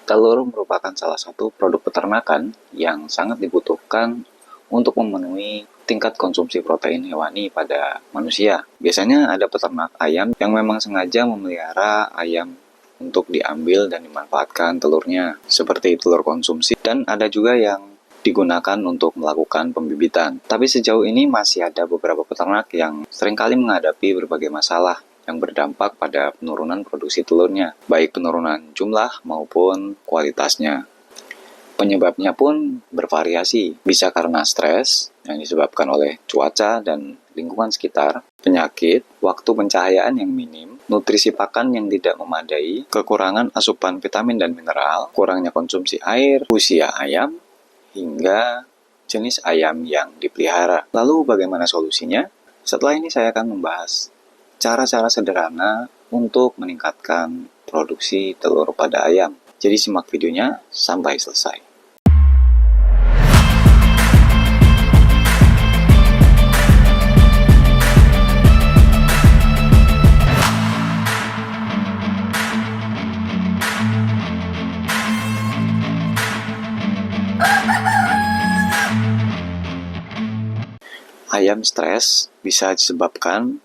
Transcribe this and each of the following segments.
Telur merupakan salah satu produk peternakan yang sangat dibutuhkan untuk memenuhi tingkat konsumsi protein hewani pada manusia. Biasanya ada peternak ayam yang memang sengaja memelihara ayam untuk diambil dan dimanfaatkan telurnya, seperti telur konsumsi. Dan ada juga yang digunakan untuk melakukan pembibitan. Tapi sejauh ini masih ada beberapa peternak yang seringkali menghadapi berbagai masalah yang berdampak pada penurunan produksi telurnya, baik penurunan jumlah maupun kualitasnya. Penyebabnya pun bervariasi, bisa karena stres yang disebabkan oleh cuaca dan lingkungan sekitar, penyakit, waktu pencahayaan yang minim, nutrisi pakan yang tidak memadai, kekurangan asupan vitamin dan mineral, kurangnya konsumsi air, usia ayam, hingga jenis ayam yang dipelihara. Lalu bagaimana solusinya? Setelah ini saya akan membahas cara-cara sederhana untuk meningkatkan produksi telur pada ayam. Jadi simak videonya sampai selesai. Ayam stres bisa disebabkan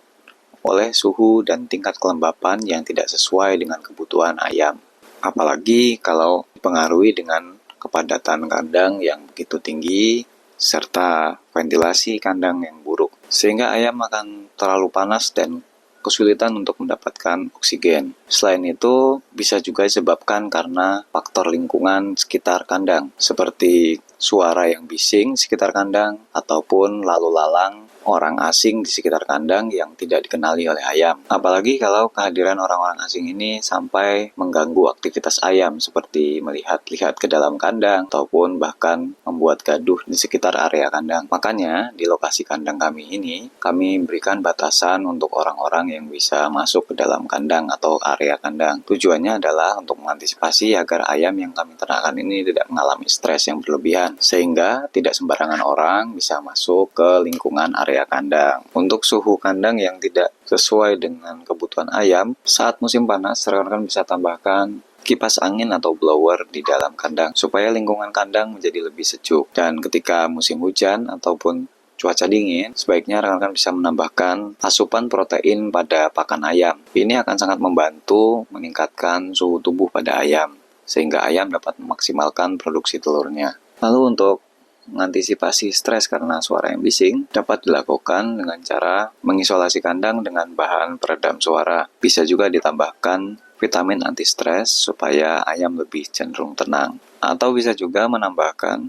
oleh suhu dan tingkat kelembapan yang tidak sesuai dengan kebutuhan ayam. Apalagi kalau dipengaruhi dengan kepadatan kandang yang begitu tinggi, serta ventilasi kandang yang buruk. Sehingga ayam akan terlalu panas dan kesulitan untuk mendapatkan oksigen. Selain itu, bisa juga disebabkan karena faktor lingkungan sekitar kandang, seperti suara yang bising di sekitar kandang, ataupun lalu lalang orang asing di sekitar kandang yang tidak dikenali oleh ayam. Apalagi kalau kehadiran orang-orang asing ini sampai mengganggu aktivitas ayam seperti melihat-lihat ke dalam kandang ataupun bahkan membuat gaduh di sekitar area kandang. Makanya di lokasi kandang kami ini, kami berikan batasan untuk orang-orang yang bisa masuk ke dalam kandang atau area kandang. Tujuannya adalah untuk mengantisipasi agar ayam yang kami ternakan ini tidak mengalami stres yang berlebihan, sehingga tidak sembarangan orang bisa masuk ke lingkungan area kandang. Untuk suhu kandang yang tidak sesuai dengan kebutuhan ayam, saat musim panas, rekan-rekan bisa tambahkan kipas angin atau blower di dalam kandang supaya lingkungan kandang menjadi lebih sejuk. Dan ketika musim hujan ataupun cuaca dingin, sebaiknya rekan-rekan bisa menambahkan asupan protein pada pakan ayam. Ini akan sangat membantu meningkatkan suhu tubuh pada ayam, sehingga ayam dapat memaksimalkan produksi telurnya. Lalu untuk mengantisipasi stres karena suara yang bising, dapat dilakukan dengan cara mengisolasi kandang dengan bahan peredam suara. Bisa juga ditambahkan vitamin anti stres supaya ayam lebih cenderung tenang. Atau bisa juga menambahkan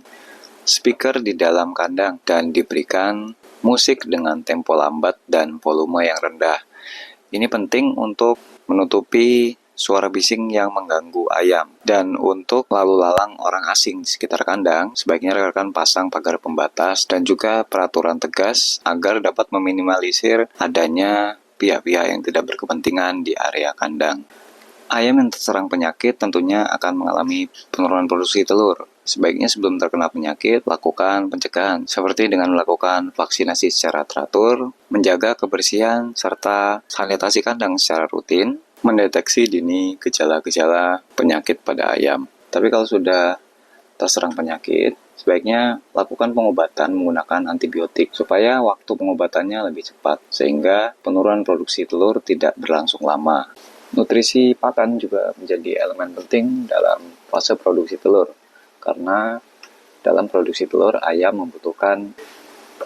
speaker di dalam kandang dan diberikan musik dengan tempo lambat dan volume yang rendah. Ini penting untuk menutupi suara bising yang mengganggu ayam. Dan untuk lalu lalang orang asing di sekitar kandang, sebaiknya rekan-rekan pasang pagar pembatas dan juga peraturan tegas agar dapat meminimalisir adanya pihak-pihak yang tidak berkepentingan di area kandang. Ayam yang terserang penyakit tentunya akan mengalami penurunan produksi telur. Sebaiknya sebelum terkena penyakit, lakukan pencegahan, seperti dengan melakukan vaksinasi secara teratur, menjaga kebersihan, serta sanitasi kandang secara rutin, mendeteksi dini gejala-gejala penyakit pada ayam. Tapi kalau sudah terserang penyakit, sebaiknya lakukan pengobatan menggunakan antibiotik supaya waktu pengobatannya lebih cepat, sehingga penurunan produksi telur tidak berlangsung lama. Nutrisi pakan juga menjadi elemen penting dalam fase produksi telur, karena dalam produksi telur ayam membutuhkan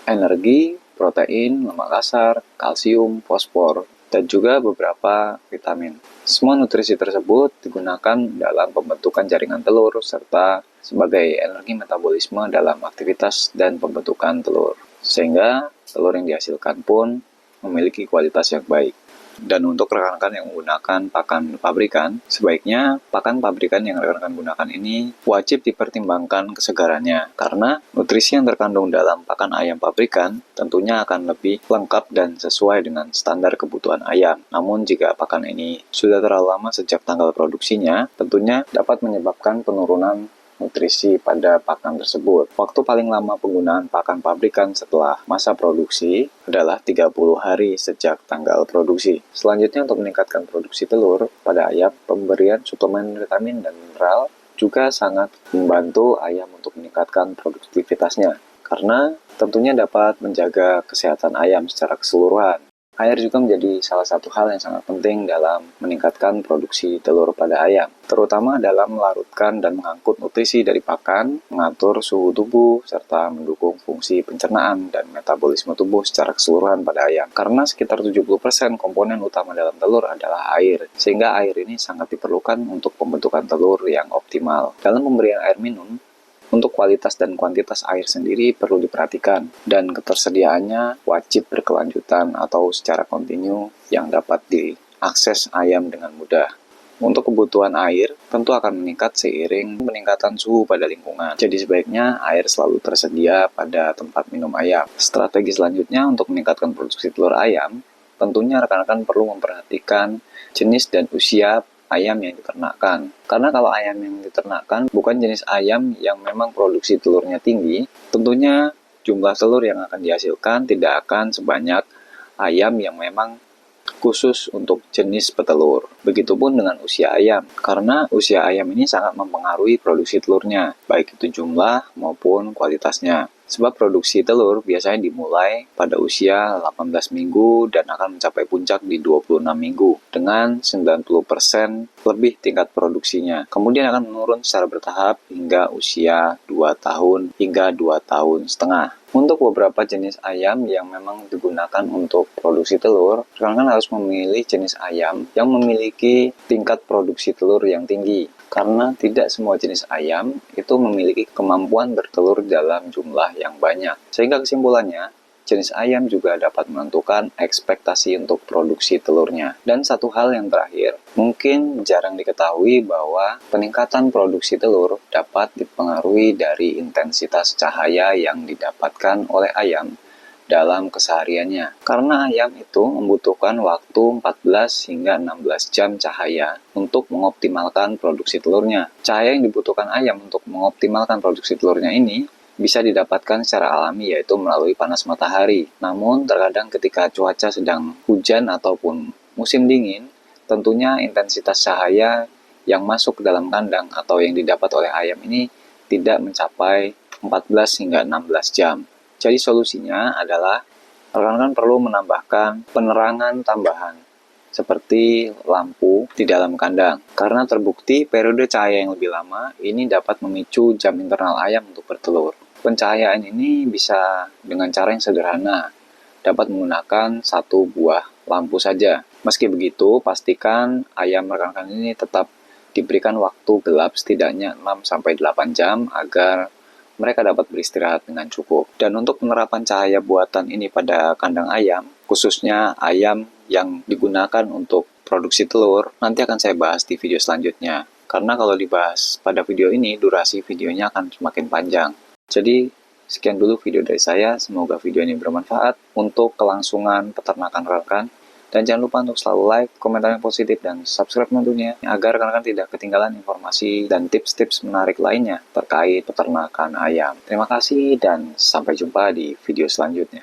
energi, protein, lemak kasar, kalsium, fosfor, dan juga beberapa vitamin. Semua nutrisi tersebut digunakan dalam pembentukan jaringan telur serta sebagai energi metabolisme dalam aktivitas dan pembentukan telur, sehingga telur yang dihasilkan pun memiliki kualitas yang baik. Dan untuk rekan-rekan yang menggunakan pakan pabrikan, sebaiknya pakan pabrikan yang rekan-rekan gunakan ini wajib dipertimbangkan kesegarannya, karena nutrisi yang terkandung dalam pakan ayam pabrikan tentunya akan lebih lengkap dan sesuai dengan standar kebutuhan ayam. Namun jika pakan ini sudah terlalu lama sejak tanggal produksinya, tentunya dapat menyebabkan penurunan nutrisi pada pakan tersebut. Waktu paling lama penggunaan pakan pabrikan setelah masa produksi adalah 30 hari sejak tanggal produksi. Selanjutnya, untuk meningkatkan produksi telur pada ayam, pemberian suplemen vitamin dan mineral juga sangat membantu ayam untuk meningkatkan produktivitasnya, karena tentunya dapat menjaga kesehatan ayam secara keseluruhan. Air juga menjadi salah satu hal yang sangat penting dalam meningkatkan produksi telur pada ayam, terutama dalam melarutkan dan mengangkut nutrisi dari pakan, mengatur suhu tubuh, serta mendukung fungsi pencernaan dan metabolisme tubuh secara keseluruhan pada ayam. Karena sekitar 70% komponen utama dalam telur adalah air, sehingga air ini sangat diperlukan untuk pembentukan telur yang optimal. Dalam pemberian air minum, untuk kualitas dan kuantitas air sendiri perlu diperhatikan, dan ketersediaannya wajib berkelanjutan atau secara kontinu yang dapat diakses ayam dengan mudah. Untuk kebutuhan air tentu akan meningkat seiring peningkatan suhu pada lingkungan. Jadi sebaiknya air selalu tersedia pada tempat minum ayam. Strategi selanjutnya untuk meningkatkan produksi telur ayam, tentunya rekan-rekan perlu memperhatikan jenis dan usia ayam yang diternakkan. Karena kalau ayam yang diternakkan bukan jenis ayam yang memang produksi telurnya tinggi, tentunya jumlah telur yang akan dihasilkan tidak akan sebanyak ayam yang memang khusus untuk jenis petelur. Begitupun dengan usia ayam, karena usia ayam ini sangat mempengaruhi produksi telurnya, baik itu jumlah maupun kualitasnya. Sebab produksi telur biasanya dimulai pada usia 18 minggu dan akan mencapai puncak di 26 minggu dengan 90% lebih tingkat produksinya. Kemudian akan menurun secara bertahap hingga usia 2 tahun hingga 2 tahun setengah. Untuk beberapa jenis ayam yang memang digunakan untuk produksi telur, rekan-rekan harus memilih jenis ayam yang memiliki tingkat produksi telur yang tinggi. Karena tidak semua jenis ayam itu memiliki kemampuan bertelur dalam jumlah yang banyak. Sehingga kesimpulannya, jenis ayam juga dapat menentukan ekspektasi untuk produksi telurnya. Dan satu hal yang terakhir, mungkin jarang diketahui bahwa peningkatan produksi telur dapat dipengaruhi dari intensitas cahaya yang didapatkan oleh ayam dalam kesehariannya. Karena ayam itu membutuhkan waktu 14 hingga 16 jam cahaya untuk mengoptimalkan produksi telurnya. Cahaya yang dibutuhkan ayam untuk mengoptimalkan produksi telurnya ini bisa didapatkan secara alami, yaitu melalui panas matahari. Namun terkadang ketika cuaca sedang hujan ataupun musim dingin, tentunya intensitas cahaya yang masuk ke dalam kandang atau yang didapat oleh ayam ini tidak mencapai 14 hingga 16 jam. Jadi solusinya adalah rekan-rekan perlu menambahkan penerangan tambahan seperti lampu di dalam kandang. Karena terbukti periode cahaya yang lebih lama ini dapat memicu jam internal ayam untuk bertelur. Pencahayaan ini bisa dengan cara yang sederhana, dapat menggunakan satu buah lampu saja. Meski begitu, pastikan ayam rekan-rekan ini tetap diberikan waktu gelap setidaknya 6-8 jam agar mereka dapat beristirahat dengan cukup. Dan untuk penerapan cahaya buatan ini pada kandang ayam, khususnya ayam yang digunakan untuk produksi telur, nanti akan saya bahas di video selanjutnya. Karena kalau dibahas pada video ini, durasi videonya akan semakin panjang. Jadi, sekian dulu video dari saya. Semoga video ini bermanfaat untuk kelangsungan peternakan rekan. Dan jangan lupa untuk selalu like, komentar yang positif, dan subscribe tentunya agar rekan-rekan tidak ketinggalan informasi dan tips-tips menarik lainnya terkait peternakan ayam. Terima kasih dan sampai jumpa di video selanjutnya.